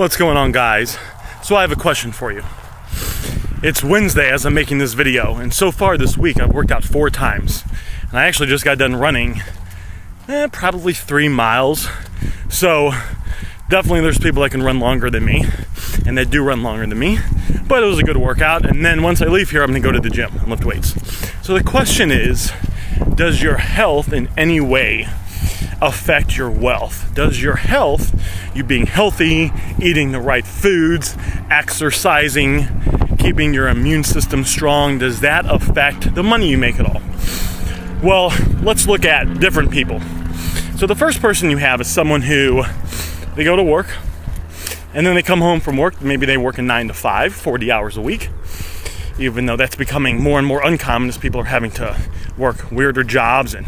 What's going on, guys? So I have a question for you. It's Wednesday as I'm making this video, and so far this week I've worked out 4 times. And I actually just got done running probably 3 miles. So definitely there's people that can run longer than me, and that do run longer than me. But it was a good workout, and then once I leave here I'm gonna go to the gym and lift weights. So the question is, does your health in any way affect your wealth? Does your health, you being healthy, eating the right foods, exercising, keeping your immune system strong, does that affect the money you make at all? Well, let's look at different people. So the first person you have is someone who, they go to work, and then they come home from work, maybe they work a 9 to 5, 40 hours a week, even though that's becoming more and more uncommon as people are having to work weirder jobs and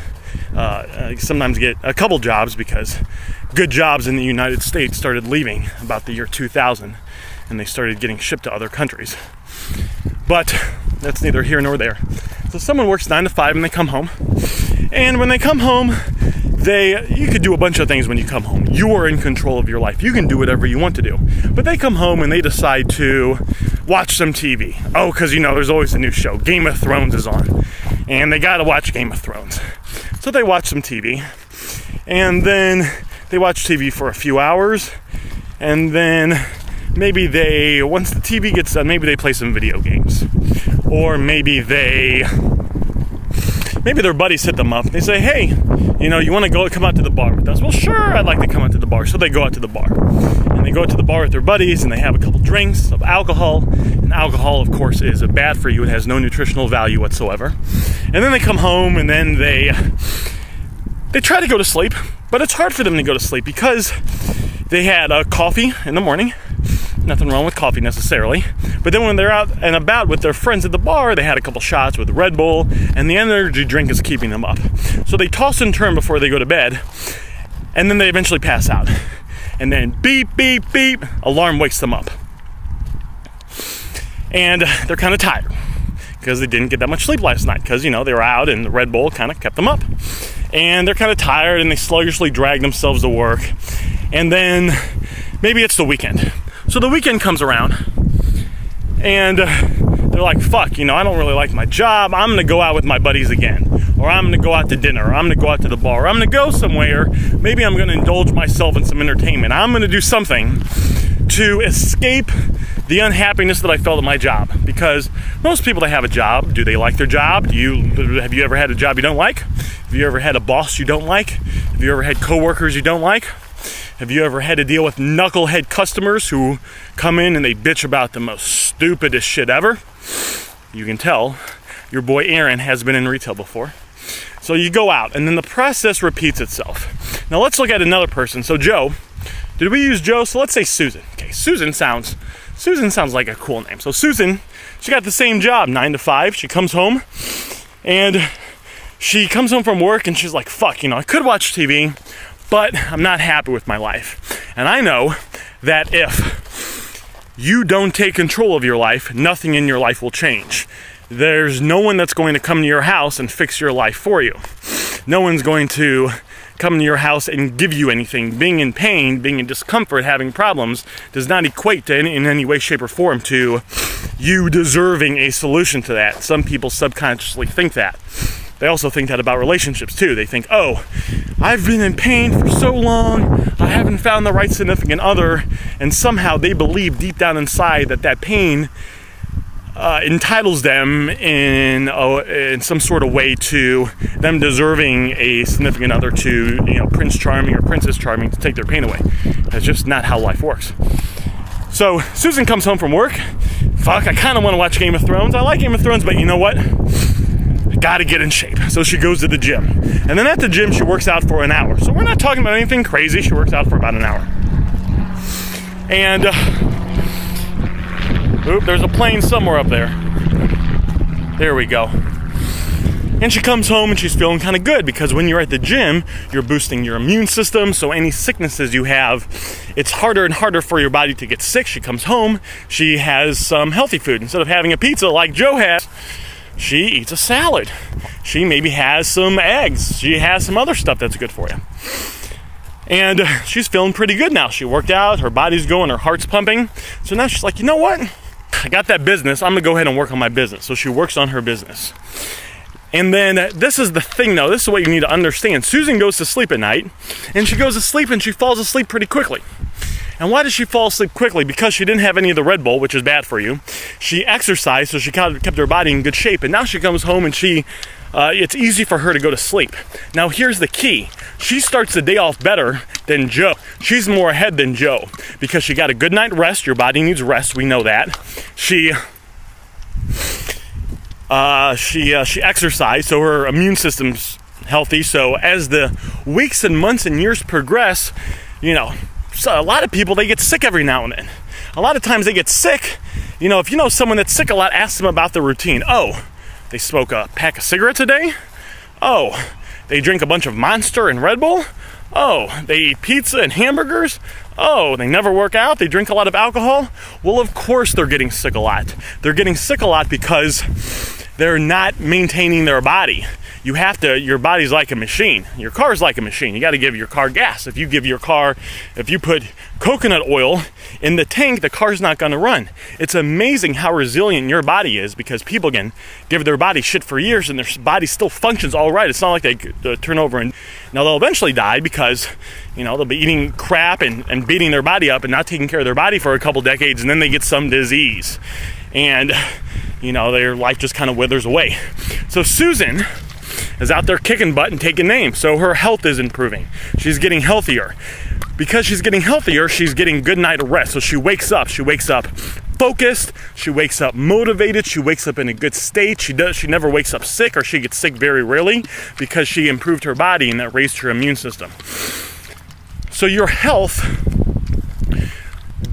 sometimes get a couple jobs, because good jobs in the United States started leaving about the year 2000, and they started getting shipped to other countries. But that's neither here nor there. So someone works 9 to 5 and they come home, and when they come home, you could do a bunch of things when you come home. You are in control of your life. You can do whatever you want to do. But they come home and they decide to watch some TV. Oh, because there's always a new show. Game of Thrones is on, and they gotta watch Game of Thrones. So they watch some TV, and then they watch TV for a few hours, and then maybe once the TV gets done, maybe they play some video games. Or maybe their buddies hit them up. They say, hey, you want to come out to the bar with us? Well, sure, I'd like to come out to the bar. So they go out to the bar. And they go out to the bar with their buddies, and they have a couple drinks of alcohol. And alcohol, of course, is bad for you. It has no nutritional value whatsoever. And then they come home, and then they try to go to sleep. But it's hard for them to go to sleep because they had coffee in the morning. Nothing wrong with coffee necessarily. But then when they're out and about with their friends at the bar, they had a couple shots with Red Bull, and the energy drink is keeping them up. So they toss and turn before they go to bed, and then they eventually pass out. And then beep, beep, beep, alarm wakes them up. And they're kind of tired because they didn't get that much sleep last night, because, they were out and the Red Bull kind of kept them up. And they're kind of tired, and they sluggishly drag themselves to work. And then maybe it's the weekend. So the weekend comes around, and they're like, fuck, I don't really like my job. I'm going to go out with my buddies again. Or I'm going to go out to dinner. Or I'm going to go out to the bar. Or I'm going to go somewhere. Maybe I'm going to indulge myself in some entertainment. I'm going to do something to escape the unhappiness that I felt at my job. Because most people that have a job, do they like their job? Have you ever had a job you don't like? Have you ever had a boss you don't like? Have you ever had coworkers you don't like? Have you ever had to deal with knucklehead customers who come in and they bitch about the most stupidest shit ever? You can tell your boy Aaron has been in retail before. So you go out, and then the process repeats itself. Now let's look at another person. So Joe, did we use Joe? So let's say Susan. Okay, Susan sounds like a cool name. So Susan, she got the same job, 9 to 5. She comes home, and she comes home from work, and she's like, fuck, I could watch TV, but I'm not happy with my life. And I know that if you don't take control of your life, nothing in your life will change. There's no one that's going to come to your house and fix your life for you. No one's going to come to your house and give you anything. Being in pain, being in discomfort, having problems does not equate to in any way, shape, or form to you deserving a solution to that. Some people subconsciously think that. They also think that about relationships too. They think, oh, I've been in pain for so long, I haven't found the right significant other, and somehow they believe deep down inside that pain entitles them in some sort of way to them deserving a significant other, to Prince Charming or Princess Charming to take their pain away. That's just not how life works. So Susan comes home from work. Fuck, I kind of want to watch Game of Thrones. I like Game of Thrones, but you know what? Gotta get in shape. So she goes to the gym. And then at the gym, she works out for an hour. So we're not talking about anything crazy. She works out for about an hour. And, there's a plane somewhere up there. There we go. And she comes home and she's feeling kind of good, because when you're at the gym, you're boosting your immune system. So any sicknesses you have, it's harder and harder for your body to get sick. She comes home, she has some healthy food. Instead of having a pizza like Joe has, she eats a salad. She maybe has some eggs. She has some other stuff that's good for you. And she's feeling pretty good now. She worked out, her body's going, her heart's pumping. So now she's like, you know what? I got that business, I'm gonna go ahead and work on my business. So she works on her business. And then this is the thing though, this is what you need to understand. Susan goes to sleep at night, and she goes to sleep and she falls asleep pretty quickly. And why does she fall asleep quickly? Because she didn't have any of the Red Bull, which is bad for you. She exercised, so she kind of kept her body in good shape. And now she comes home and it's easy for her to go to sleep. Now here's the key. She starts the day off better than Joe. She's more ahead than Joe because she got a good night rest. Your body needs rest, we know that. She exercised, so her immune system's healthy. So as the weeks and months and years progress, you know, so a lot of people, they get sick every now and then. A lot of times they get sick. You know, if you know someone that's sick a lot, ask them about their routine. Oh, they smoke a pack of cigarettes a day? Oh, they drink a bunch of Monster and Red Bull? Oh, they eat pizza and hamburgers? Oh, they never work out? They drink a lot of alcohol? Well, of course they're getting sick a lot. They're getting sick a lot because they're not maintaining their body. You have to, your body's like a machine. Your car's like a machine. You got to give your car gas. If you put coconut oil in the tank, the car's not going to run. It's amazing how resilient your body is because people can give their body shit for years and their body still functions all right. It's not like they turn over and now they'll eventually die because, you know, they'll be eating crap and beating their body up and not taking care of their body for a couple decades, and then they get some disease. And, you know, their life just kind of withers away. So Susan is out there kicking butt and taking names. So her health is improving. She's getting healthier. Because she's getting healthier, she's getting good night of rest. So she wakes up focused, she wakes up motivated, she wakes up in a good state. She never wakes up sick, or she gets sick very rarely because she improved her body and that raised her immune system. So your health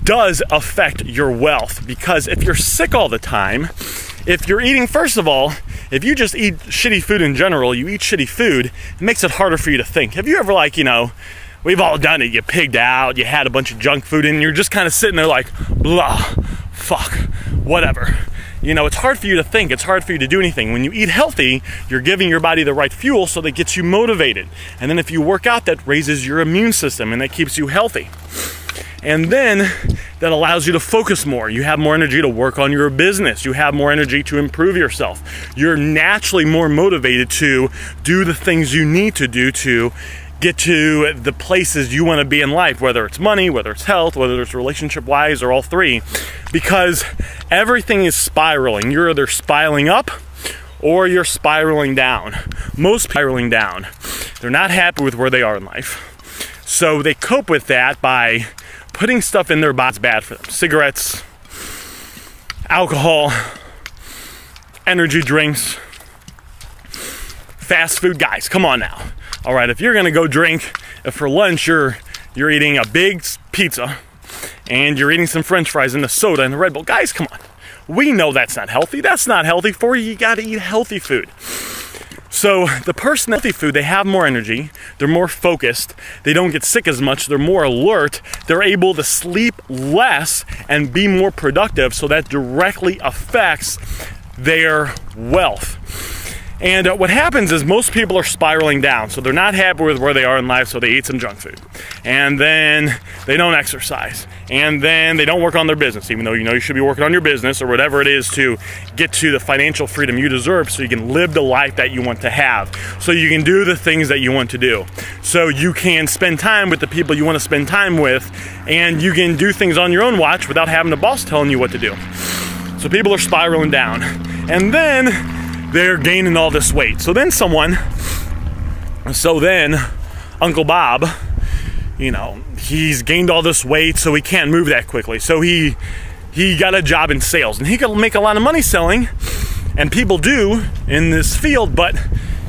does affect your wealth, because if you're sick all the time, if you're eating, first of all, if you just eat shitty food in general, you eat shitty food, it makes it harder for you to think. Have you ever, like, you know, we've all done it, you pigged out, you had a bunch of junk food and you're just kind of sitting there like, blah, fuck, whatever. You know, it's hard for you to think, it's hard for you to do anything. When you eat healthy, you're giving your body the right fuel so that gets you motivated. And then if you work out, that raises your immune system and that keeps you healthy. And then that allows you to focus more. You have more energy to work on your business. You have more energy to improve yourself. You're naturally more motivated to do the things you need to do to get to the places you want to be in life, whether it's money, whether it's health, whether it's relationship-wise, or all three, because everything is spiraling. You're either spiraling up or you're spiraling down. Most spiraling down. They're not happy with where they are in life. So they cope with that by putting stuff in their bodies bad for them. Cigarettes, alcohol, energy drinks, fast food. Guys, come on now. All right, if you're gonna go drink, if for lunch you're eating a big pizza and you're eating some French fries and the soda and the Red Bull, guys, come on. We know that's not healthy. That's not healthy for you. You gotta eat healthy food. So the person that healthy food, they have more energy, they're more focused, they don't get sick as much, they're more alert, they're able to sleep less and be more productive, so that directly affects their wealth. And what happens is most people are spiraling down, so they're not happy with where they are in life, so they eat some junk food. And then they don't exercise. And then they don't work on their business, even though you know you should be working on your business or whatever it is to get to the financial freedom you deserve so you can live the life that you want to have. So you can do the things that you want to do. So you can spend time with the people you want to spend time with, and you can do things on your own watch without having a boss telling you what to do. So people are spiraling down. And then they're gaining all this weight. So then Uncle Bob, you know, he's gained all this weight, so he can't move that quickly. So he got a job in sales, and he could make a lot of money selling, and people do in this field, but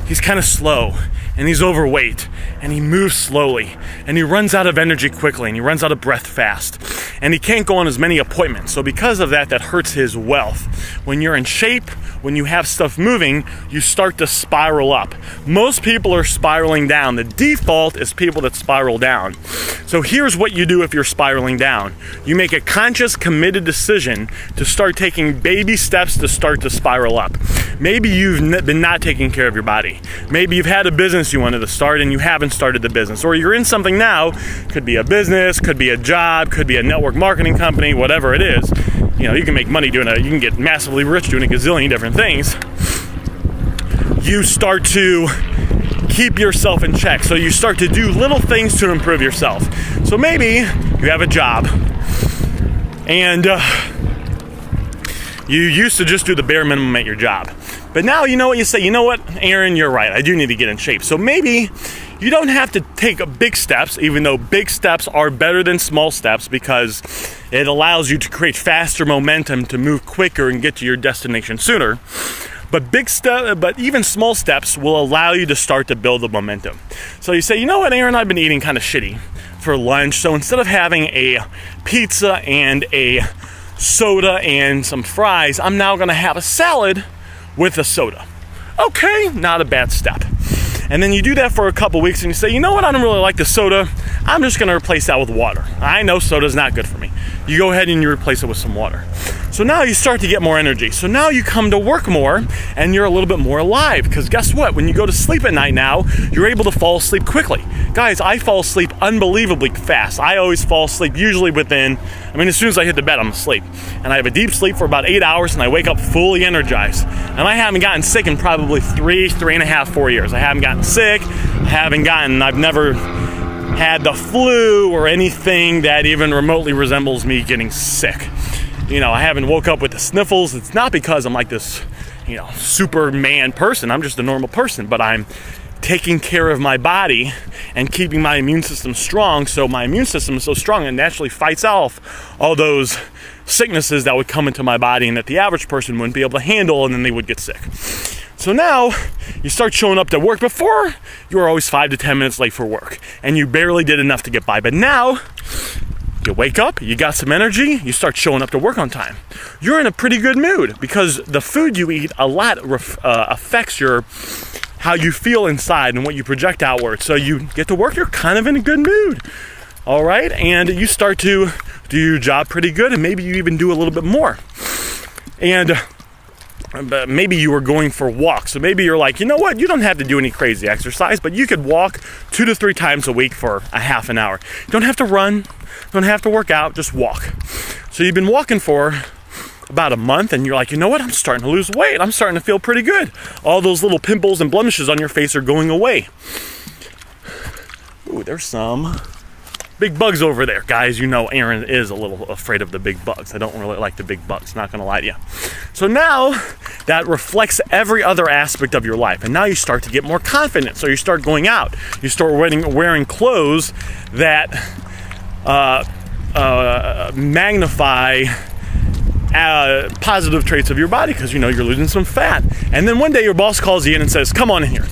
he's kind of slow, and he's overweight, and he moves slowly, and he runs out of energy quickly, and he runs out of breath fast, and he can't go on as many appointments. So because of that, that hurts his wealth. When you're in shape, when you have stuff moving, you start to spiral up. Most people are spiraling down. The default is people that spiral down. So here's what you do if you're spiraling down. You make a conscious, committed decision to start taking baby steps to start to spiral up. Maybe you've been not taking care of your body. Maybe you've had a business you wanted to start and you haven't started the business. Or you're in something now, could be a business, could be a job, could be a network marketing company, whatever it is. You know, you can make money doing it, you can get massively rich doing a gazillion different things. You start to keep yourself in check. So you start to do little things to improve yourself. So maybe you have a job and you used to just do the bare minimum at your job. But now you know what you say, you know what, Aaron, you're right, I do need to get in shape. So maybe you don't have to take big steps, even though big steps are better than small steps because it allows you to create faster momentum to move quicker and get to your destination sooner. But even small steps will allow you to start to build the momentum. So you say, you know what, Aaron, I've been eating kind of shitty for lunch. So instead of having a pizza and a soda and some fries, I'm now gonna have a salad with a soda. Okay, not a bad step. And then you do that for a couple weeks and you say, you know what, I don't really like the soda. I'm just gonna replace that with water. I know soda's not good for me. You go ahead and you replace it with some water. So now you start to get more energy. So now you come to work more and you're a little bit more alive. Because guess what? When you go to sleep at night now, you're able to fall asleep quickly. Guys, I fall asleep unbelievably fast. I always fall asleep usually within, as soon as I hit the bed, I'm asleep. And I have a deep sleep for about 8 hours and I wake up fully energized. And I haven't gotten sick in probably 3.5, 4 years. I haven't gotten sick. I've never had the flu or anything that even remotely resembles me getting sick. I haven't woke up with the sniffles. It's not because I'm like this, Superman person. I'm just a normal person, but I'm taking care of my body and keeping my immune system strong. So my immune system is so strong it naturally fights off all those sicknesses that would come into my body and that the average person wouldn't be able to handle, and then they would get sick. So now you start showing up to work. Before, you were always 5 to 10 minutes late for work and you barely did enough to get by. But now you wake up, you got some energy, you start showing up to work on time. You're in a pretty good mood because the food you eat a lot affects how you feel inside and what you project outward. So you get to work, you're kind of in a good mood. All right, and you start to do your job pretty good, and maybe you even do a little bit more. And but maybe you were going for walks. So maybe you're like, you know what, you don't have to do any crazy exercise, but you could walk 2 to 3 times a week for a half an hour. You don't have to run, don't have to work out, just walk. So you've been walking for about a month and you're like, you know what, I'm starting to lose weight. I'm starting to feel pretty good. All those little pimples and blemishes on your face are going away. Ooh, there's some big bugs over there. Guys, you know Aaron is a little afraid of the big bugs. I don't really like the big bugs, not gonna lie to you. So now that reflects every other aspect of your life, and now you start to get more confident. So you start going out, you start wearing clothes that magnify positive traits of your body, because you're losing some fat. And then one day your boss calls you in and says, come on in here.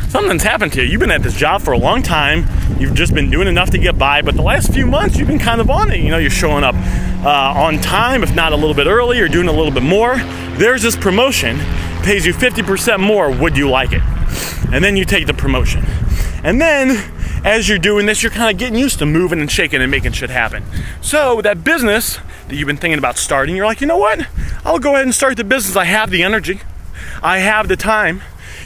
Something's happened to you. You've been at this job for a long time. You've just been doing enough to get by, but the last few months you've been kind of on it. You're showing up on time, if not a little bit early. You're doing a little bit more. There's this promotion, pays you 50% more. Would you like it? And then you take the promotion. And then as you're doing this, you're kind of getting used to moving and shaking and making shit happen. So that business that you've been thinking about starting, you're like, you know what? I'll go ahead and start the business. I have the energy. I have the time.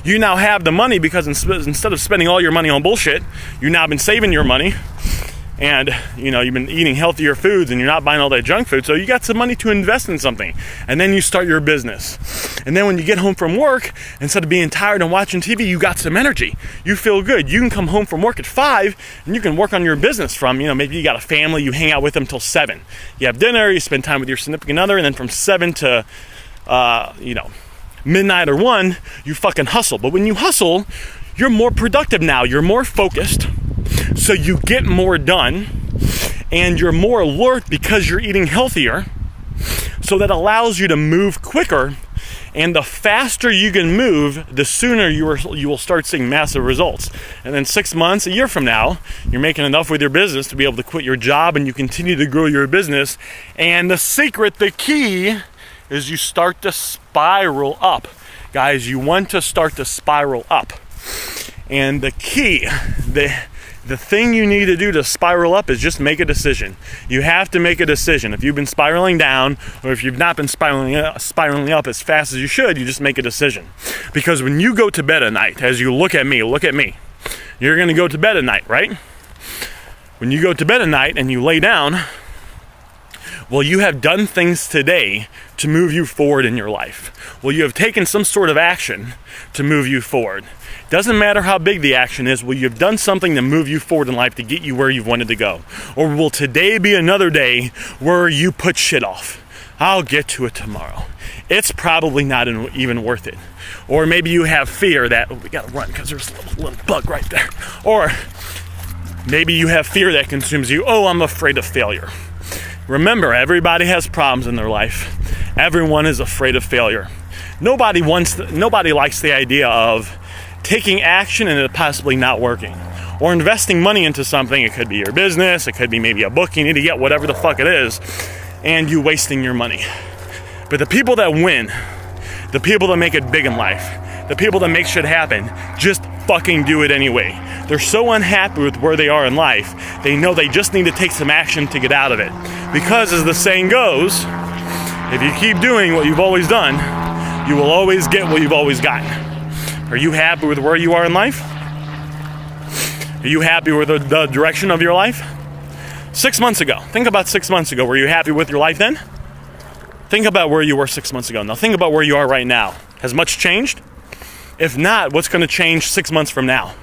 You now have the money, because instead of spending all your money on bullshit, you've now been saving your money, and you've been eating healthier foods and you're not buying all that junk food. So you got some money to invest in something, and then you start your business. And then when you get home from work, instead of being tired and watching TV, you got some energy. You feel good. You can come home from work at 5 and you can work on your business from, maybe you got a family, you hang out with them till 7. You have dinner, you spend time with your significant other, and then from 7 to midnight or 1, you fucking hustle. But when you hustle, you're more productive now. You're more focused, so you get more done, and you're more alert because you're eating healthier. So that allows you to move quicker, and the faster you can move, the sooner you will start seeing massive results. And then 6 months, a year from now, you're making enough with your business to be able to quit your job, and you continue to grow your business. And the secret, the key, is you start to spiral up. Guys, you want to start to spiral up. And the key, the thing you need to do to spiral up is just make a decision. You have to make a decision. If you've been spiraling down, or if you've not been spiraling up as fast as you should, you just make a decision. Because when you go to bed at night, as you look at me, you're gonna go to bed at night, right? When you go to bed at night and you lay down, well, you have done things today to move you forward in your life. Well, you have taken some sort of action to move you forward. Doesn't matter how big the action is, well, you've done something to move you forward in life to get you where you've wanted to go. Or will today be another day where you put shit off? I'll get to it tomorrow. It's probably not even worth it. Or maybe you have fear that, oh, we gotta run because there's a little bug right there. Or maybe you have fear that consumes you. Oh, I'm afraid of failure. Remember, everybody has problems in their life. Everyone is afraid of failure. Nobody likes the idea of taking action and it possibly not working. Or investing money into something. It could be your business, it could be maybe a book you need to get, whatever the fuck it is, and you wasting your money. But the people that win, the people that make it big in life, the people that make shit happen, just fucking do it anyway. They're so unhappy with where they are in life, they know they just need to take some action to get out of it. Because as the saying goes, if you keep doing what you've always done, you will always get what you've always gotten. Are you happy with where you are in life? Are you happy with the direction of your life? 6 months ago, think about 6 months ago. Were you happy with your life then? Think about where you were 6 months ago. Now think about where you are right now. Has much changed? If not, what's going to change 6 months from now?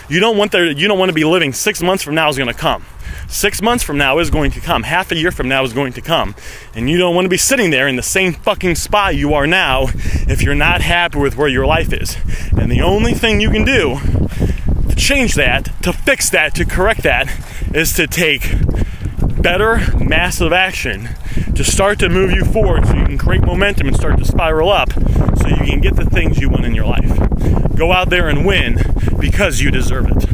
You don't want to be living 6 months from now is going to come. 6 months from now is going to come. Half a year from now is going to come. And you don't want to be sitting there in the same fucking spot you are now if you're not happy with where your life is. And the only thing you can do to change that, to fix that, to correct that, is to take better, massive action to start to move you forward so you can create momentum and start to spiral up so you can get the things you want in your life. Go out there and win because you deserve it.